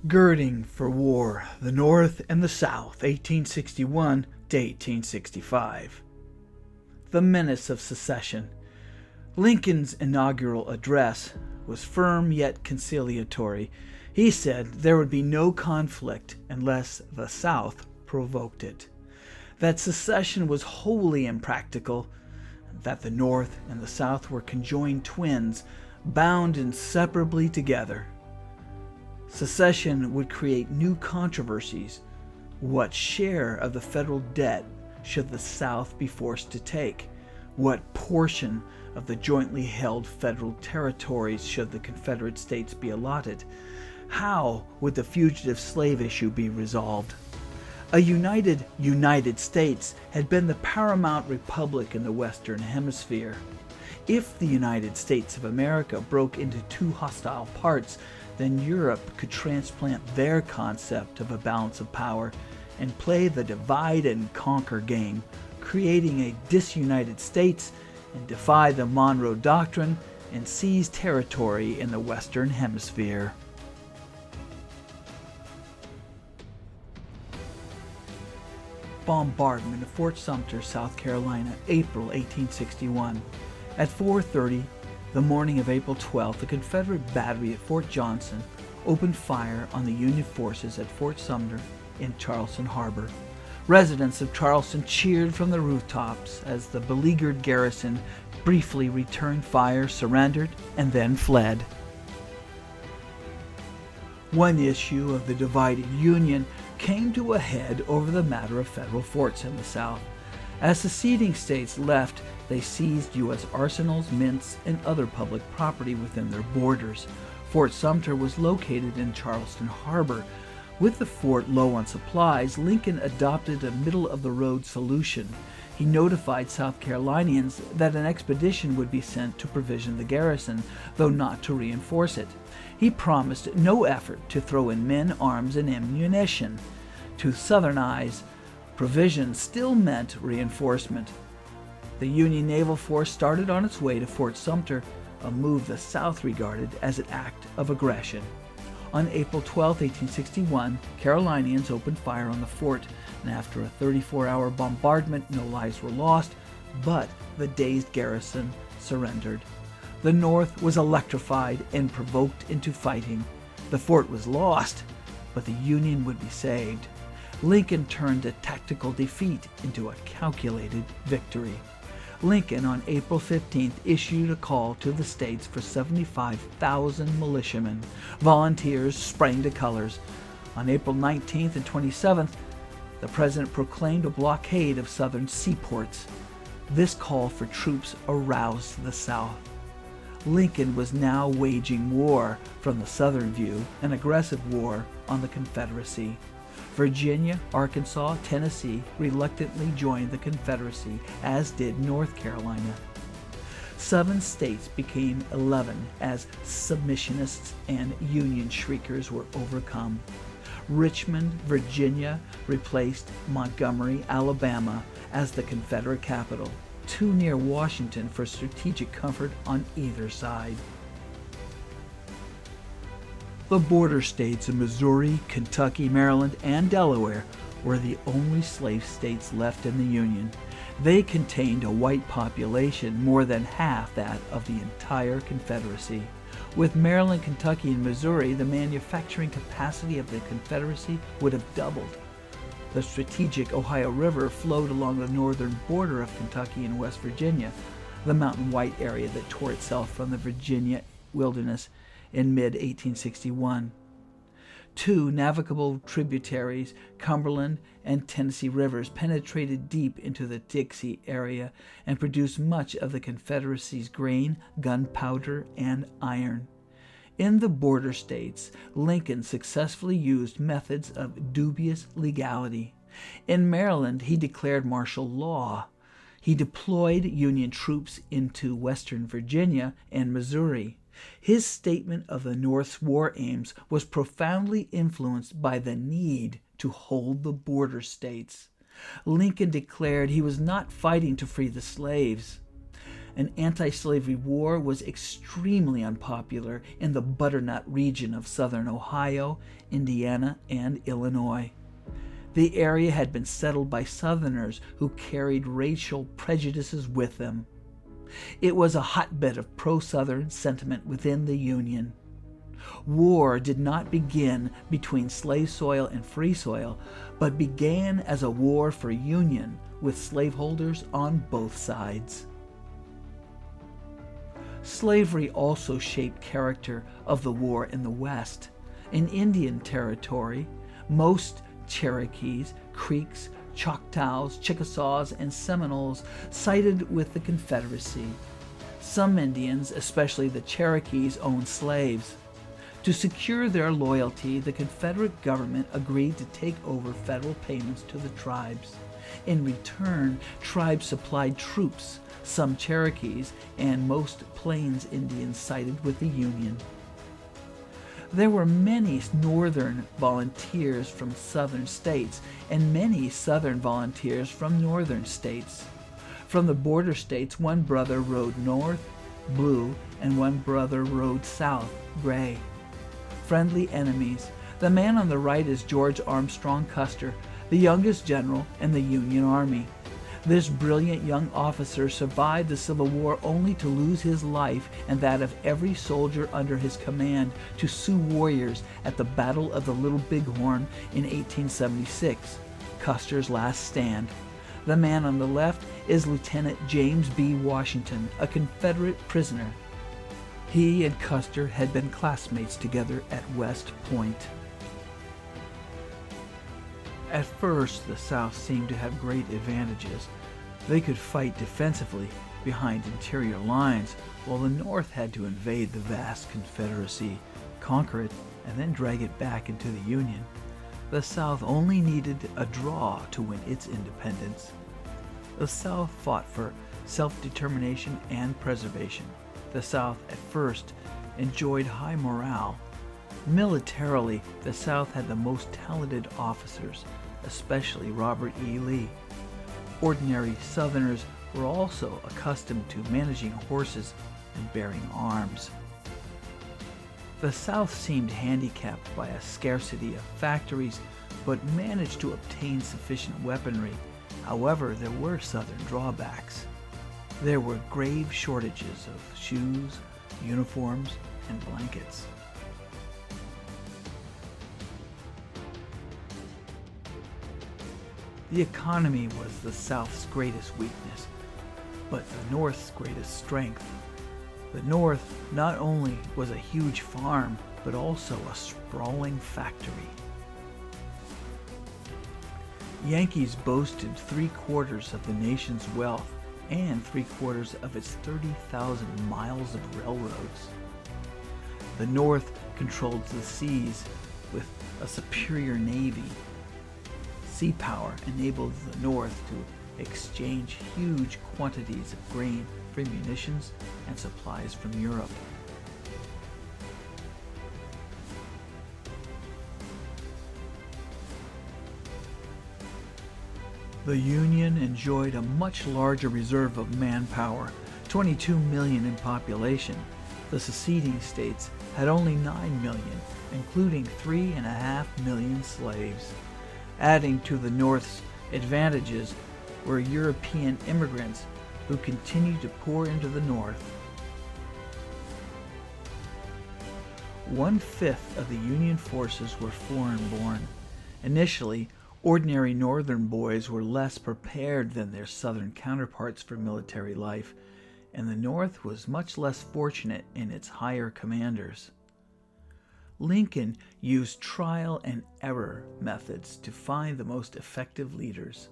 Girding for War, the North and the South, 1861 to 1865. The Menace of Secession. Lincoln's inaugural address was firm yet conciliatory. He said there would be no conflict unless the South provoked it, that secession was wholly impractical, that the North and the South were conjoined twins, bound inseparably together. Secession would create new controversies. What share of the federal debt should the South be forced to take? What portion of the jointly held federal territories should the Confederate States be allotted? How would the fugitive slave issue be resolved? A united United States had been the paramount republic in the Western Hemisphere. If the United States of America broke into two hostile parts, then Europe could transplant their concept of a balance of power and play the divide and conquer game, creating a disunited States and defy the Monroe Doctrine and seize territory in the Western Hemisphere. Bombardment of Fort Sumter, South Carolina, April 1861. At 4:30, the morning of April 12th, the Confederate battery at Fort Johnson opened fire on the Union forces at Fort Sumter in Charleston Harbor. Residents of Charleston cheered from the rooftops as the beleaguered garrison briefly returned fire, surrendered, and then fled. One issue of the divided Union came to a head over the matter of federal forts in the South. As seceding states left, they seized U.S. arsenals, mints, and other public property within their borders. Fort Sumter was located in Charleston Harbor. With the fort low on supplies, Lincoln adopted a middle-of-the-road solution. He notified South Carolinians that an expedition would be sent to provision the garrison, though not to reinforce it. He promised no effort to throw in men, arms, and ammunition. To Southern eyes, provision still meant reinforcement. The Union naval force started on its way to Fort Sumter, a move the South regarded as an act of aggression. On April 12, 1861, Carolinians opened fire on the fort, and after a 34-hour bombardment, no lives were lost, but the dazed garrison surrendered. The North was electrified and provoked into fighting. The fort was lost, but the Union would be saved. Lincoln turned a tactical defeat into a calculated victory. Lincoln, on April 15th, issued a call to the states for 75,000 militiamen. Volunteers sprang to colors. On April 19th and 27th, the president proclaimed a blockade of southern seaports. This call for troops aroused the South. Lincoln was now waging war from the Southern view, an aggressive war on the Confederacy. Virginia, Arkansas, Tennessee reluctantly joined the Confederacy, as did North Carolina. 7 states became 11 as submissionists and Union shriekers were overcome. Richmond, Virginia replaced Montgomery, Alabama as the Confederate capital, too near Washington for strategic comfort on either side. The border states of Missouri, Kentucky, Maryland, and Delaware were the only slave states left in the Union. They contained a white population more than half that of the entire Confederacy. With Maryland, Kentucky, and Missouri, the manufacturing capacity of the Confederacy would have doubled. The strategic Ohio River flowed along the northern border of Kentucky and West Virginia, the mountain white area that tore itself from the Virginia wilderness in mid-1861. 2 navigable tributaries, Cumberland and Tennessee rivers, penetrated deep into the Dixie area and produced much of the Confederacy's grain, gunpowder, and iron. In the border states, Lincoln successfully used methods of dubious legality. In Maryland, he declared martial law. He deployed Union troops into western Virginia and Missouri. His statement of the North's war aims was profoundly influenced by the need to hold the border states. Lincoln declared he was not fighting to free the slaves. An anti-slavery war was extremely unpopular in the butternut region of southern Ohio, Indiana, and Illinois. The area had been settled by Southerners who carried racial prejudices with them. It was a hotbed of pro-Southern sentiment within the Union. War did not begin between slave soil and free soil, but began as a war for union with slaveholders on both sides. Slavery also shaped character of the war in the West. In Indian Territory, most Cherokees, Creeks, Choctaws, Chickasaws, and Seminoles sided with the Confederacy. Some Indians, especially the Cherokees, owned slaves. To secure their loyalty, the Confederate government agreed to take over federal payments to the tribes. In return, tribes supplied troops. Some Cherokees and most Plains Indians sided with the Union. There were many Northern volunteers from Southern states and many Southern volunteers from Northern states. From the border states, one brother rode north, blue, and one brother rode south, gray. Friendly enemies. The man on the right is George Armstrong Custer, the youngest general in the Union Army. This brilliant young officer survived the Civil War only to lose his life and that of every soldier under his command to Sioux warriors at the Battle of the Little Bighorn in 1876, Custer's last stand. The man on the left is Lieutenant James B. Washington, a Confederate prisoner. He and Custer had been classmates together at West Point. At first, the South seemed to have great advantages. They could fight defensively behind interior lines, while the North had to invade the vast Confederacy, conquer it, and then drag it back into the Union. The South only needed a draw to win its independence. The South fought for self-determination and preservation. The South, at first, enjoyed high morale. Militarily, the South had the most talented officers, especially Robert E. Lee. Ordinary Southerners were also accustomed to managing horses and bearing arms. The South seemed handicapped by a scarcity of factories, but managed to obtain sufficient weaponry. However, there were Southern drawbacks. There were grave shortages of shoes, uniforms, and blankets. The economy was the South's greatest weakness, but the North's greatest strength. The North not only was a huge farm, but also a sprawling factory. Yankees boasted 3/4 of the nation's wealth and 3/4 of its 30,000 miles of railroads. The North controlled the seas with a superior navy. Sea power enabled the North to exchange huge quantities of grain for munitions and supplies from Europe. The Union enjoyed a much larger reserve of manpower, 22 million in population. The seceding states had only 9 million, including 3.5 million slaves. Adding to the North's advantages were European immigrants who continued to pour into the North. 1/5 of the Union forces were foreign-born. Initially, ordinary Northern boys were less prepared than their Southern counterparts for military life, and the North was much less fortunate in its higher commanders. Lincoln used trial and error methods to find the most effective leaders,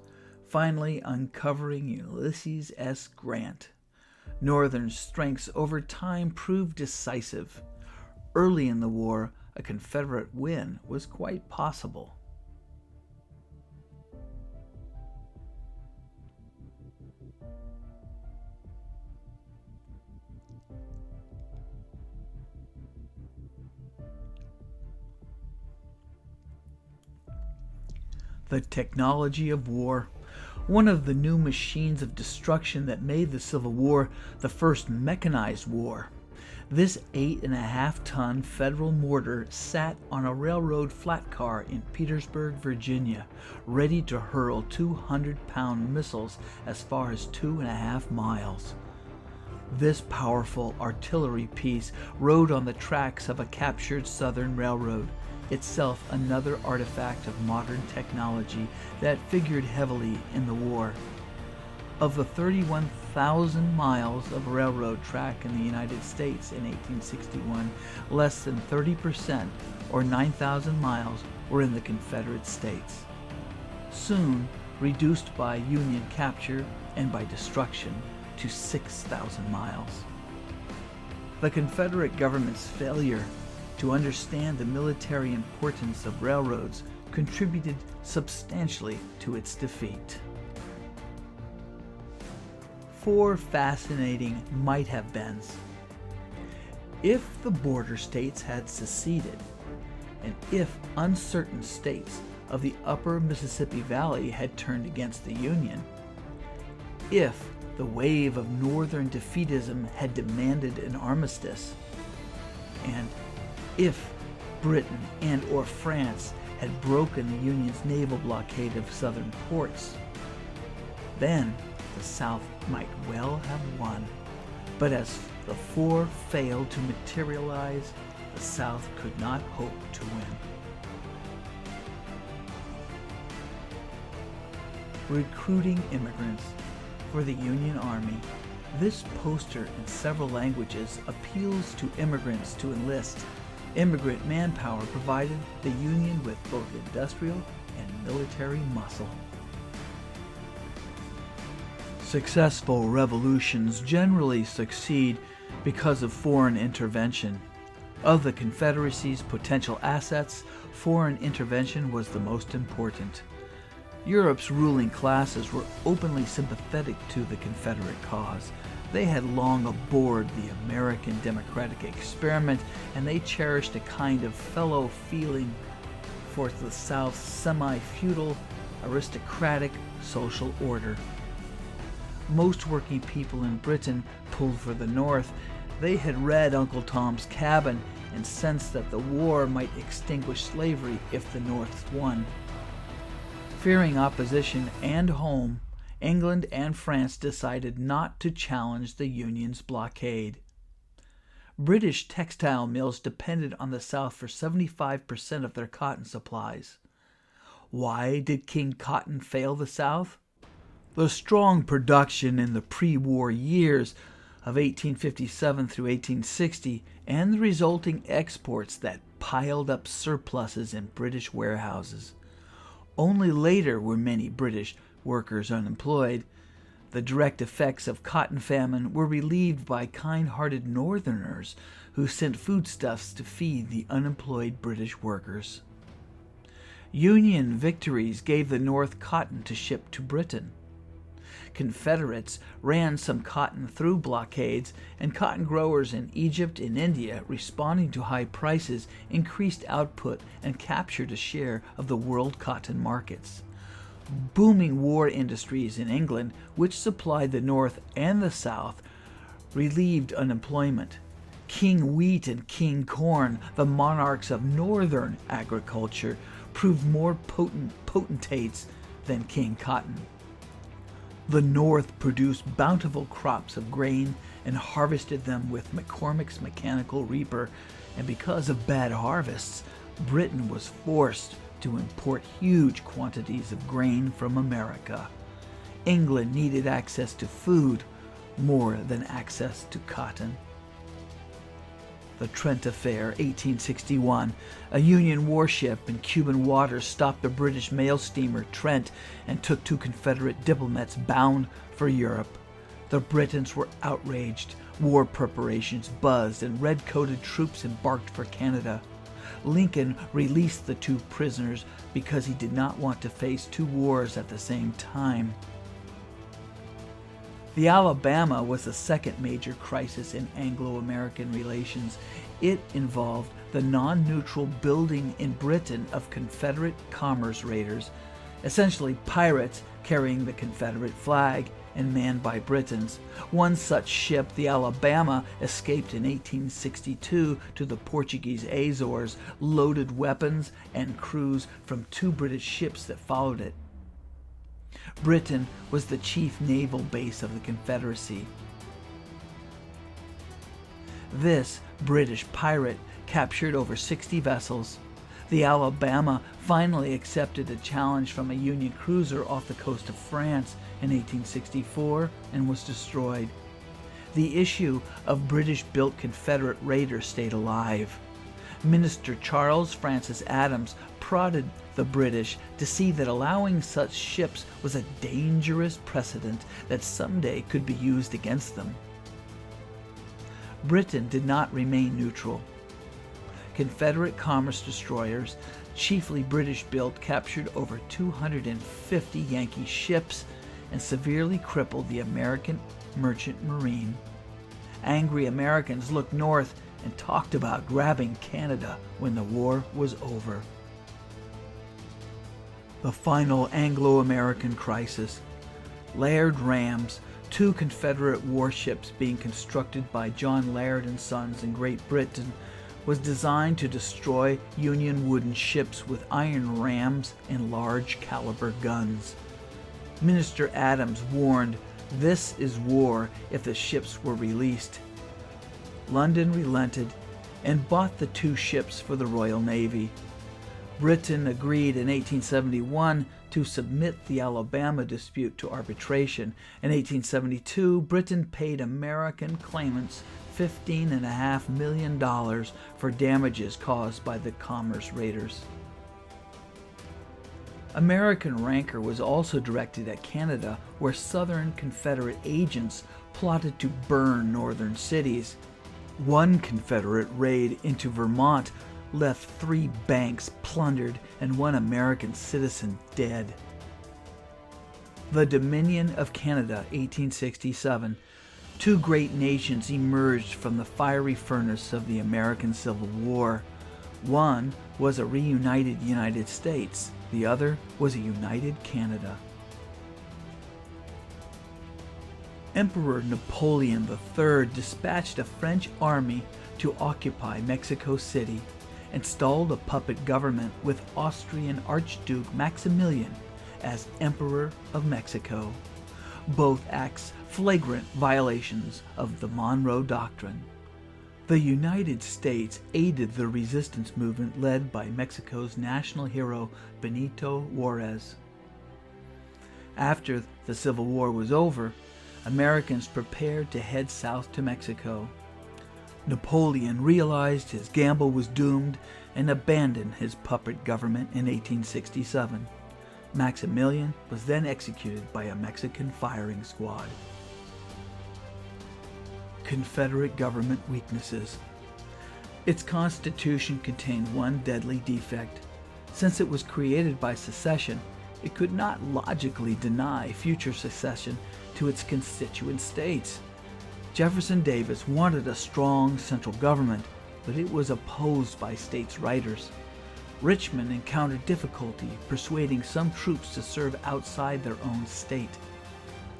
finally uncovering Ulysses S. Grant. Northern strengths over time proved decisive. Early in the war, a Confederate win was quite possible. The technology of war. one of the new machines of destruction that made the Civil War the first mechanized war. This 8.5-ton Federal mortar sat on a railroad flat car in Petersburg, Virginia, ready to hurl 200-pound missiles as far as 2.5 miles. This powerful artillery piece rode on the tracks of a captured Southern railroad, itself another artifact of modern technology that figured heavily in the war. Of the 31,000 miles of railroad track in the United States in 1861, less than 30%, or 9,000 miles, were in the Confederate States. Soon reduced by Union capture and by destruction to 6,000 miles. The Confederate government's failure to understand the military importance of railroads contributed substantially to its defeat. 4 fascinating might-have-beens. If the border states had seceded, and if uncertain states of the upper Mississippi Valley had turned against the Union, if the wave of northern defeatism had demanded an armistice, and if Britain and or France had broken the Union's naval blockade of southern ports, then the South might well have won. But as the 4 failed to materialize, the South could not hope to win. Recruiting immigrants for the Union Army. This poster in several languages appeals to immigrants to enlist. Immigrant manpower provided the Union with both industrial and military muscle. Successful revolutions generally succeed because of foreign intervention. Of the Confederacy's potential assets, foreign intervention was the most important. Europe's ruling classes were openly sympathetic to the Confederate cause. They had long abhorred the American democratic experiment, and they cherished a kind of fellow feeling for the South's semi-feudal, aristocratic social order. Most working people in Britain pulled for the North. They had read Uncle Tom's Cabin and sensed that the war might extinguish slavery if the North won. Fearing opposition and home, England and France decided not to challenge the Union's blockade. British textile mills depended on the South for 75% of their cotton supplies. Why did King Cotton fail the South? The strong production in the pre-war years of 1857 through 1860 and the resulting exports that piled up surpluses in British warehouses. Only later were many British workers unemployed. The direct effects of cotton famine were relieved by kind-hearted Northerners who sent foodstuffs to feed the unemployed British workers. Union victories gave the North cotton to ship to Britain. Confederates ran some cotton through blockades, and cotton growers in Egypt and India, responding to high prices, increased output and captured a share of the world cotton markets. Booming war industries in England, which supplied the North and the South, relieved unemployment. King Wheat and King Corn, the monarchs of northern agriculture, proved more potentates than King Cotton. The North produced bountiful crops of grain and harvested them with McCormick's mechanical reaper, and because of bad harvests, Britain was forced to import huge quantities of grain from America. England needed access to food more than access to cotton. The Trent Affair, 1861. A Union warship in Cuban waters stopped the British mail steamer Trent and took 2 Confederate diplomats bound for Europe. The Britons were outraged. War preparations buzzed, and red-coated troops embarked for Canada. Lincoln released the 2 prisoners because he did not want to face 2 wars at the same time. The Alabama was the second major crisis in Anglo-American relations. It involved the non-neutral building in Britain of Confederate commerce raiders, essentially pirates carrying the Confederate flag and manned by Britons. One such ship, the Alabama, escaped in 1862 to the Portuguese Azores, loaded weapons and crews from 2 British ships that followed it. Britain was the chief naval base of the Confederacy. This British pirate captured over 60 vessels. The Alabama finally accepted a challenge from a Union cruiser off the coast of France in 1864 and was destroyed. The issue of British-built Confederate raiders stayed alive. Minister Charles Francis Adams prodded the British to see that allowing such ships was a dangerous precedent that someday could be used against them. Britain did not remain neutral. Confederate commerce destroyers, chiefly British-built, captured over 250 Yankee ships and severely crippled the American merchant marine. Angry Americans looked north and talked about grabbing Canada when the war was over. The final Anglo-American crisis. Laird rams, 2 Confederate warships being constructed by John Laird and Sons in Great Britain, was designed to destroy Union wooden ships with iron rams and large caliber guns. Minister Adams warned, "This is war if the ships were released." London relented and bought the 2 ships for the Royal Navy. Britain agreed in 1871 to submit the Alabama dispute to arbitration. In 1872, Britain paid American claimants $15.5 million for damages caused by the commerce raiders. American rancor was also directed at Canada, where Southern Confederate agents plotted to burn northern cities. One Confederate raid into Vermont left 3 banks plundered and 1 American citizen dead. The Dominion of Canada, 1867. 2 great nations emerged from the fiery furnace of the American Civil War. One was a reunited United States. The other was a united Canada. Emperor Napoleon III dispatched a French army to occupy Mexico City, installed a puppet government with Austrian Archduke Maximilian as Emperor of Mexico. Both acts flagrant violations of the Monroe Doctrine. The United States aided the resistance movement led by Mexico's national hero Benito Juarez. After the Civil War was over, Americans prepared to head south to Mexico. Napoleon realized his gamble was doomed and abandoned his puppet government in 1867. Maximilian was then executed by a Mexican firing squad. Confederate government weaknesses. Its constitution contained one deadly defect. Since it was created by secession, it could not logically deny future secession to its constituent states. Jefferson Davis wanted a strong central government, but it was opposed by states' writers. Richmond encountered difficulty persuading some troops to serve outside their own state.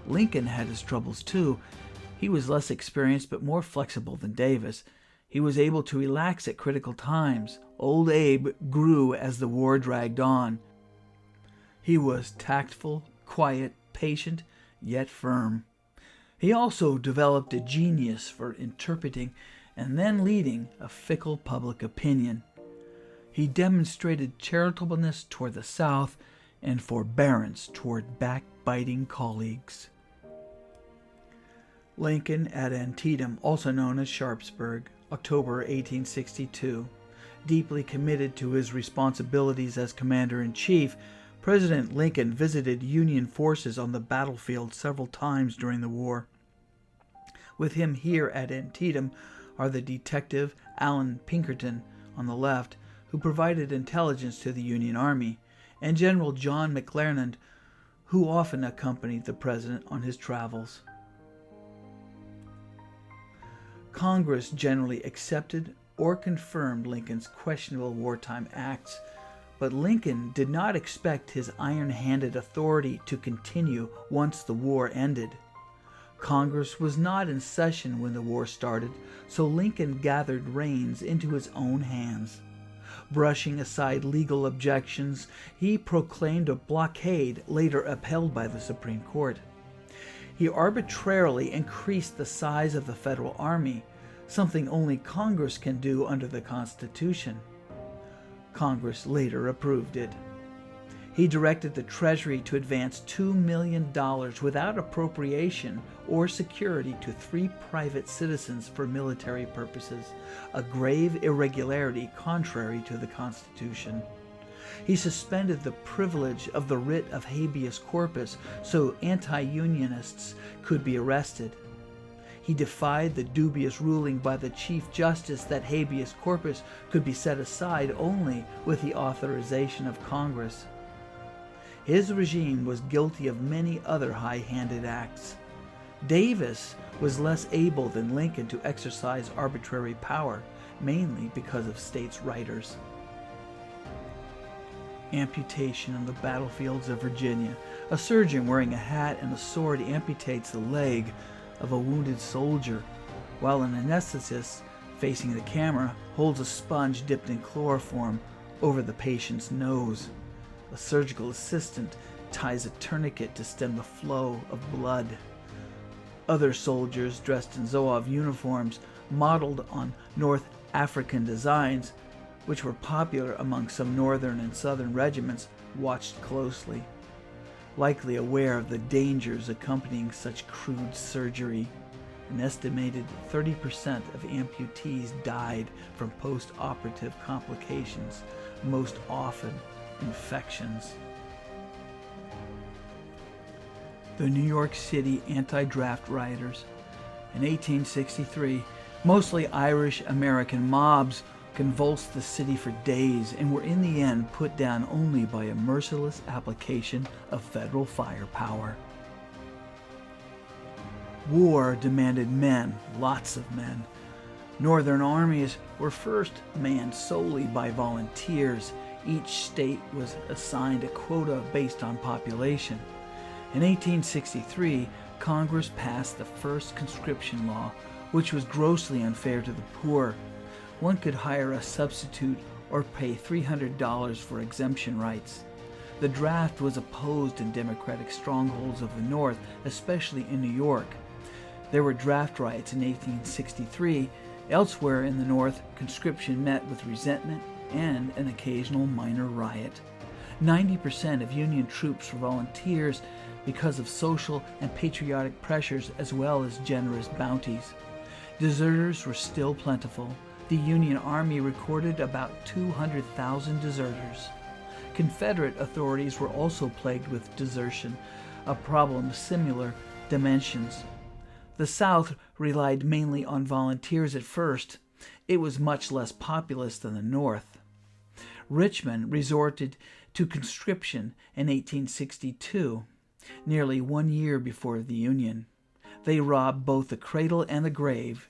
Lincoln had his troubles too. He was less experienced but more flexible than Davis. He was able to relax at critical times. Old Abe grew as the war dragged on. He was tactful, quiet, patient, yet firm. He also developed a genius for interpreting and then leading a fickle public opinion. He demonstrated charitableness toward the South and forbearance toward backbiting colleagues. Lincoln at Antietam, also known as Sharpsburg, October 1862. Deeply committed to his responsibilities as Commander-in-Chief, President Lincoln visited Union forces on the battlefield several times during the war. With him here at Antietam are the detective Allan Pinkerton on the left, who provided intelligence to the Union Army, and General John McClernand, who often accompanied the President on his travels. Congress generally accepted or confirmed Lincoln's questionable wartime acts, But Lincoln did not expect his iron-handed authority to continue once the war ended. Congress was not in session when the war started, so Lincoln gathered reins into his own hands. Brushing aside legal objections, he proclaimed a blockade later upheld by the Supreme Court. He arbitrarily increased the size of the federal army, something only Congress can do under the Constitution. Congress later approved it. He directed the Treasury to advance $2 million without appropriation or security to 3 private citizens for military purposes, a grave irregularity contrary to the Constitution. He suspended the privilege of the writ of habeas corpus so anti-unionists could be arrested. He defied the dubious ruling by the Chief Justice that habeas corpus could be set aside only with the authorization of Congress. His regime was guilty of many other high-handed acts. Davis was less able than Lincoln to exercise arbitrary power, mainly because of states' writers. Amputation on the battlefields of Virginia. A surgeon wearing a hat and a sword amputates the leg of a wounded soldier, while an anesthetist, facing the camera, holds a sponge dipped in chloroform over the patient's nose. A surgical assistant ties a tourniquet to stem the flow of blood. Other soldiers dressed in Zouave uniforms modeled on North African designs, which were popular among some northern and southern regiments, watched closely, likely aware of the dangers accompanying such crude surgery. An estimated 30% of amputees died from post-operative complications, most often infections. The New York City anti-draft rioters. In 1863, mostly Irish-American mobs convulsed the city for days and were in the end put down only by a merciless application of federal firepower. War demanded men, lots of men. Northern armies were first manned solely by volunteers. Each state was assigned a quota based on population. In 1863, Congress passed the first conscription law, which was grossly unfair to the poor. One could hire a substitute or pay $300 for exemption rights. The draft was opposed in Democratic strongholds of the North, especially in New York. There were draft riots in 1863. Elsewhere in the North, conscription met with resentment and an occasional minor riot. 90% of Union troops were volunteers because of social and patriotic pressures as well as generous bounties. Deserters were still plentiful. The Union Army recorded about 200,000 deserters. Confederate authorities were also plagued with desertion, a problem of similar dimensions. The South relied mainly on volunteers at first. It was much less populous than the North. Richmond resorted to conscription in 1862, nearly 1 year before the Union. They robbed both the cradle and the grave.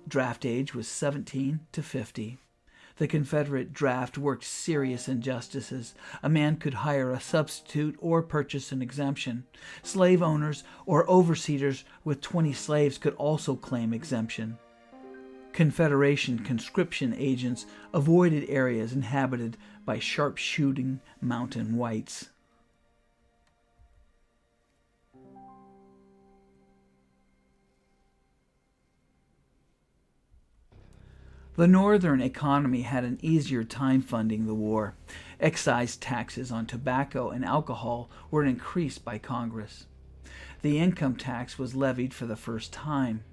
Draft age was 17 to 50. The Confederate draft worked serious injustices. A man could hire a substitute or purchase an exemption. Slave owners or overseers with 20 slaves could also claim exemption. Confederation conscription agents avoided areas inhabited by sharpshooting mountain whites. The Northern economy had an easier time funding the war. Excise taxes on tobacco and alcohol were increased by Congress. The income tax was levied for the first time.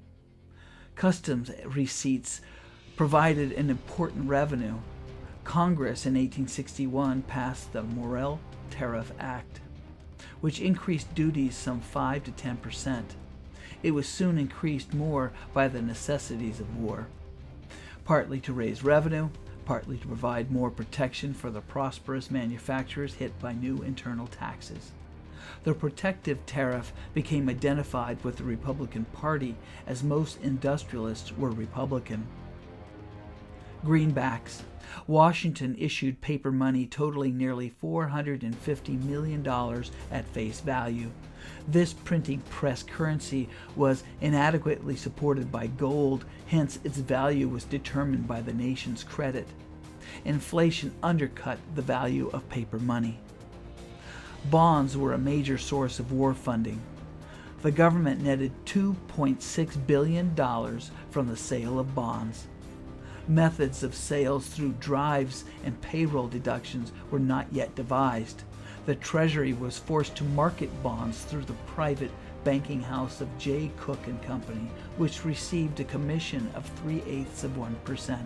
Customs receipts provided an important revenue. Congress in 1861 passed the Morrill Tariff Act, which increased duties some 5 to 10%. It was soon increased more by the necessities of war, partly to raise revenue, partly to provide more protection for the prosperous manufacturers hit by new internal taxes. The protective tariff became identified with the Republican Party, as most industrialists were Republican. Greenbacks. Washington issued paper money totaling nearly $450 million at face value. This printing press currency was inadequately supported by gold, hence its value was determined by the nation's credit. Inflation undercut the value of paper money. Bonds were a major source of war funding. The government netted $2.6 billion from the sale of bonds. Methods of sales through drives and payroll deductions were not yet devised. The Treasury was forced to market bonds through the private banking house of J. Cook and Company, which received a commission of 0.3%.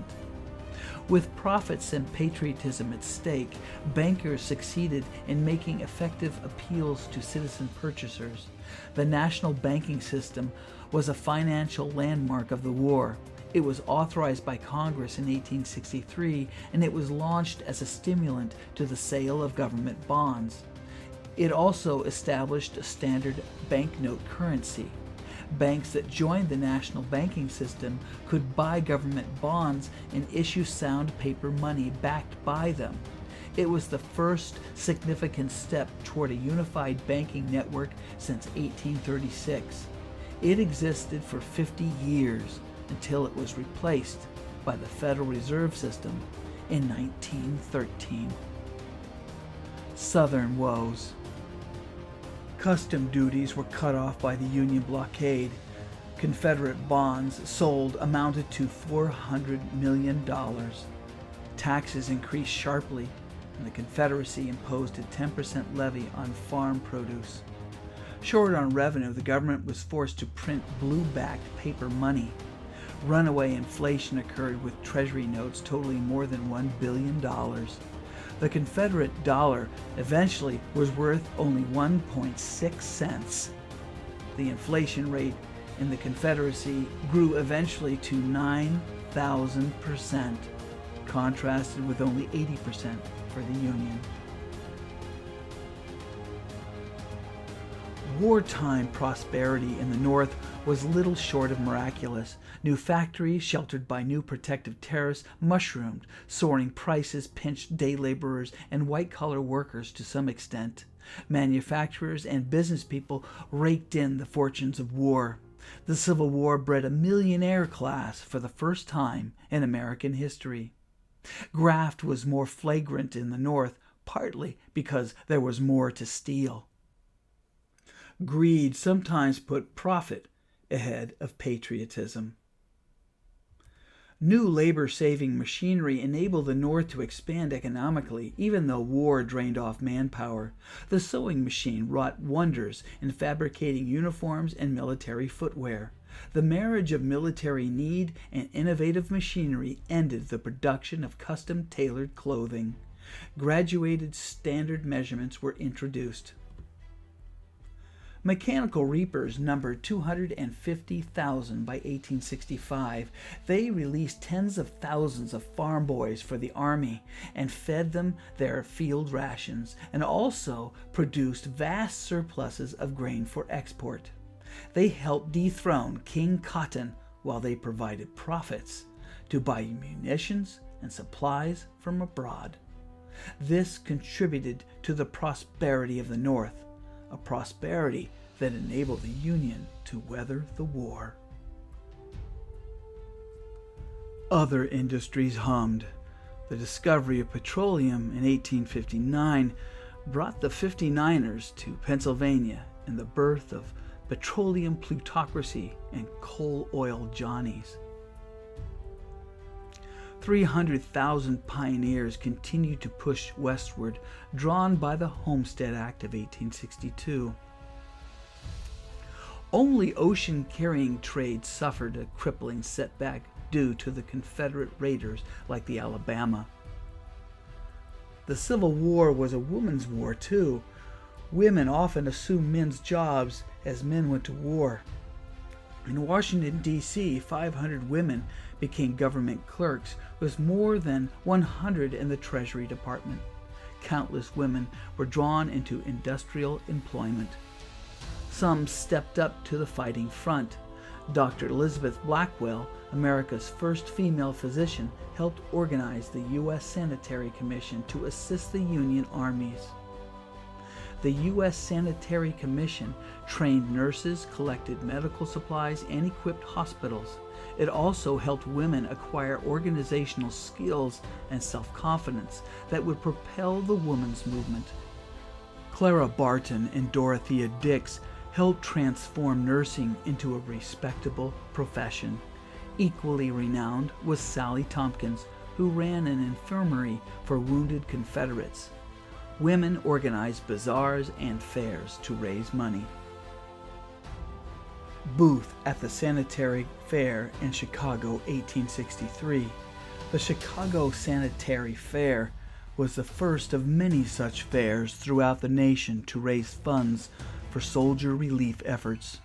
With profits and patriotism at stake, bankers succeeded in making effective appeals to citizen purchasers. The national banking system was a financial landmark of the war. It was authorized by Congress in 1863, and it was launched as a stimulant to the sale of government bonds. It also established a standard banknote currency. Banks that joined the national banking system could buy government bonds and issue sound paper money backed by them. It was the first significant step toward a unified banking network since 1836. It existed for 50 years until it was replaced by the Federal Reserve System in 1913. Southern woes. Custom duties were cut off by the Union blockade. Confederate bonds sold amounted to $400 million. Taxes increased sharply, and the Confederacy imposed a 10% levy on farm produce. Short on revenue, the government was forced to print blue-backed paper money. Runaway inflation occurred with Treasury notes totaling more than $1 billion. The Confederate dollar eventually was worth only 1.6 cents. The inflation rate in the Confederacy grew eventually to 9,000%, contrasted with only 80% for the Union. Wartime prosperity in the North was little short of miraculous. New factories, sheltered by new protective tariffs, mushroomed. Soaring prices pinched day laborers and white-collar workers to some extent. Manufacturers and business people raked in the fortunes of war. The Civil War bred a millionaire class for the first time in American history. Graft was more flagrant in the North, partly because there was more to steal. Greed sometimes put profit ahead of patriotism. New labor-saving machinery enabled the North to expand economically, even though war drained off manpower. The sewing machine wrought wonders in fabricating uniforms and military footwear. The marriage of military need and innovative machinery ended the production of custom-tailored clothing. Graduated standard measurements were introduced. Mechanical reapers numbered 250,000 by 1865. They released tens of thousands of farm boys for the Army and fed them their field rations, and also produced vast surpluses of grain for export. They helped dethrone King Cotton while they provided profits to buy munitions and supplies from abroad. This contributed to the prosperity of the North, a prosperity that enabled the Union to weather the war. Other industries hummed. The discovery of petroleum in 1859 brought the 59ers to Pennsylvania and the birth of petroleum plutocracy and coal oil Johnnies. 300,000 pioneers continued to push westward, drawn by the Homestead Act of 1862. Only ocean-carrying trade suffered a crippling setback due to the Confederate raiders like the Alabama. The Civil War was a woman's war, too. Women often assumed men's jobs as men went to war. In Washington, D.C., 500 women became government clerks, with more than 100 in the Treasury Department. Countless women were drawn into industrial employment. Some stepped up to the fighting front. Dr. Elizabeth Blackwell, America's first female physician, helped organize the U.S. Sanitary Commission to assist the Union armies. The U.S. Sanitary Commission trained nurses, collected medical supplies, and equipped hospitals. It also helped women acquire organizational skills and self-confidence that would propel the women's movement. Clara Barton and Dorothea Dix helped transform nursing into a respectable profession. Equally renowned was Sally Tompkins, who ran an infirmary for wounded Confederates. Women organized bazaars and fairs to raise money. Booth at the Sanitary Fair in Chicago, 1863. The Chicago Sanitary Fair was the first of many such fairs throughout the nation to raise funds for soldier relief efforts.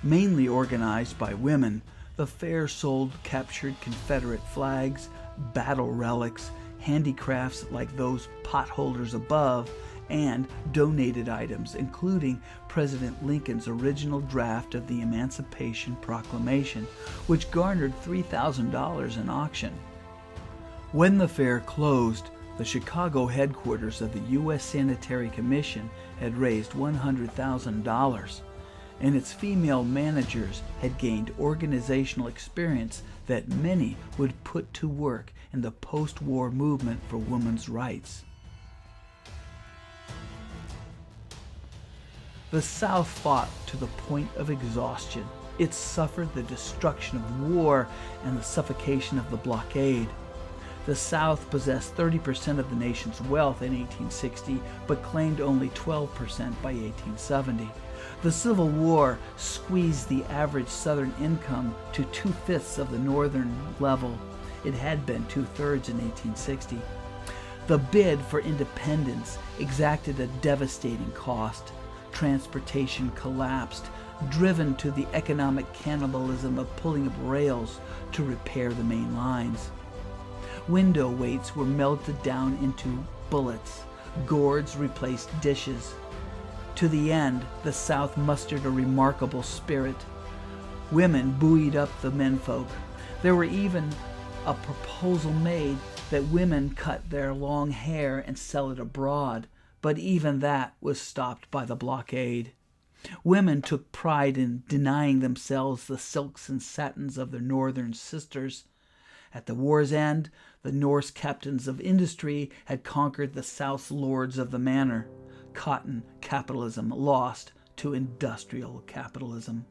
Mainly organized by women, the fair sold captured Confederate flags, battle relics, handicrafts like those potholders above, and donated items, including President Lincoln's original draft of the Emancipation Proclamation, which garnered $3,000 in auction. When the fair closed, the Chicago headquarters of the U.S. Sanitary Commission had raised $100,000, and its female managers had gained organizational experience that many would put to work in the post-war movement for women's rights. The South fought to the point of exhaustion. It suffered the destruction of war and the suffocation of the blockade. The South possessed 30% of the nation's wealth in 1860, but claimed only 12% by 1870. The Civil War squeezed the average Southern income to 2/5 of the Northern level. It had been 2/3 in 1860. The bid for independence exacted a devastating cost. Transportation collapsed, driven to the economic cannibalism of pulling up rails to repair the main lines. Window weights were melted down into bullets. Gourds replaced dishes. To the end, the South mustered a remarkable spirit. Women buoyed up the menfolk. There were even a proposal made that women cut their long hair and sell it abroad, but even that was stopped by the blockade. Women took pride in denying themselves the silks and satins of their northern sisters. At the war's end, the Norse captains of industry had conquered the South's lords of the manor. Cotton capitalism lost to industrial capitalism.